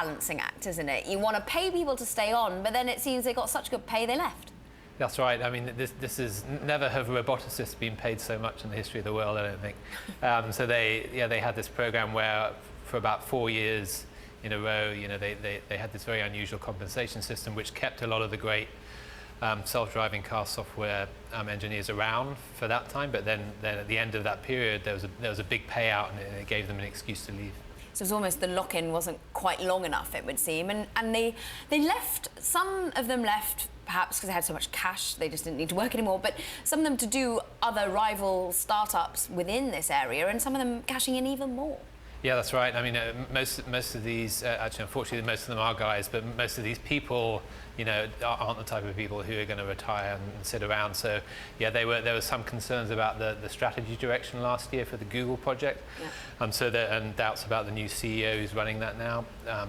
balancing act, isn't it? You want to pay people to stay on, but then it seems they got such good pay they left. That's right. I mean, this is never have roboticists been paid so much in the history of the world, I don't think. So they had this program where for about 4 years in a row, they had this very unusual compensation system which kept a lot of the great self-driving car software engineers around for that time. But then at the end of that period, there was a big payout, and it gave them an excuse to leave. So it was almost the lock-in wasn't quite long enough, it would seem, and they left. Some of them left perhaps because they had so much cash they just didn't need to work anymore, but some of them to do other rival startups within this area, and some of them cashing in even more. Yeah, that's right. I mean, most of these, actually, unfortunately, most of them are guys, but most of these people, aren't the type of people who are going to retire and sit around. So, yeah, there were some concerns about the strategy direction last year for the Google project, and doubts about the new CEO who's running that now.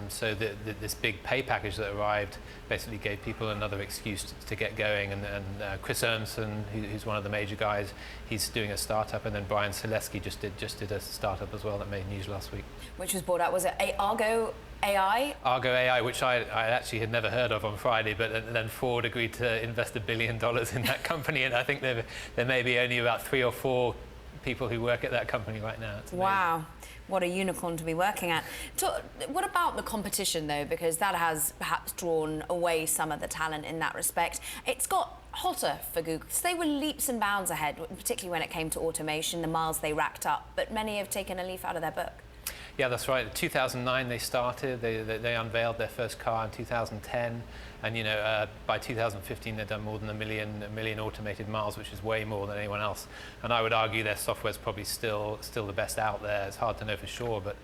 So this big pay package that arrived basically gave people another excuse to get going. And Chris Urmson, who's one of the major guys, he's doing a startup, and then Brian Selesky just did a startup as well that made news last week. Which was brought out, was it Argo AI? Argo AI, which I actually had never heard of on Friday, but then Ford agreed to invest $1 billion in that company, and I think there may be only about 3 or 4 people who work at that company right now. Wow, what a unicorn to be working at. What about the competition, though? Because that has perhaps drawn away some of the talent in that respect. It's got hotter for Google. So they were leaps and bounds ahead, particularly when it came to automation, the miles they racked up, but many have taken a leaf out of their book. Yeah, that's right. In 2009 they started. They unveiled their first car in 2010, and by 2015 they'd done more than a million automated miles, which is way more than anyone else. And I would argue their software's probably still the best out there. It's hard to know for sure, but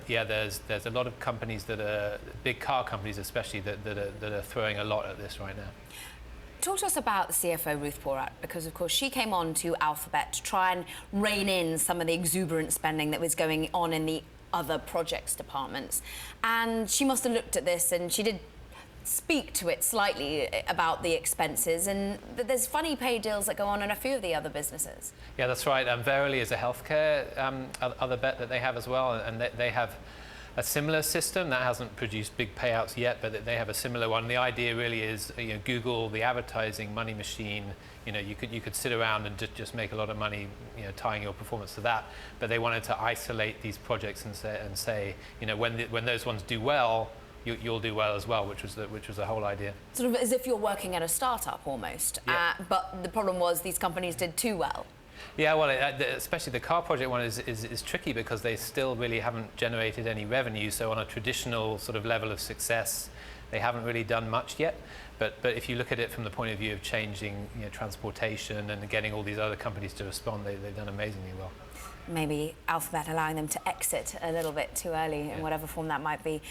yeah, there's a lot of companies that are big car companies, especially that are throwing a lot at this right now. Talk to us about the CFO, Ruth Porat, because, of course, she came on to Alphabet to try and rein in some of the exuberant spending that was going on in the other projects departments. And she must have looked at this, and she did speak to it slightly about the expenses, and there's funny pay deals that go on in a few of the other businesses. Yeah, that's right. Verily is a healthcare other bet that they have as well, and they have a similar system that hasn't produced big payouts yet, but they have a similar one. The idea really is, Google, the advertising money machine. You could sit around and just make a lot of money, tying your performance to that. But they wanted to isolate these projects and say, when those ones do well, you'll do well as well, which was the whole idea. Sort of as if you're working at a startup almost. Yeah. But the problem was these companies did too well. Yeah, well, especially the car project one is tricky because they still really haven't generated any revenue. So on a traditional sort of level of success, they haven't really done much yet. But if you look at it from the point of view of changing transportation and getting all these other companies to respond, they've done amazingly well. Maybe Alphabet allowing them to exit a little bit too early in whatever form that might be.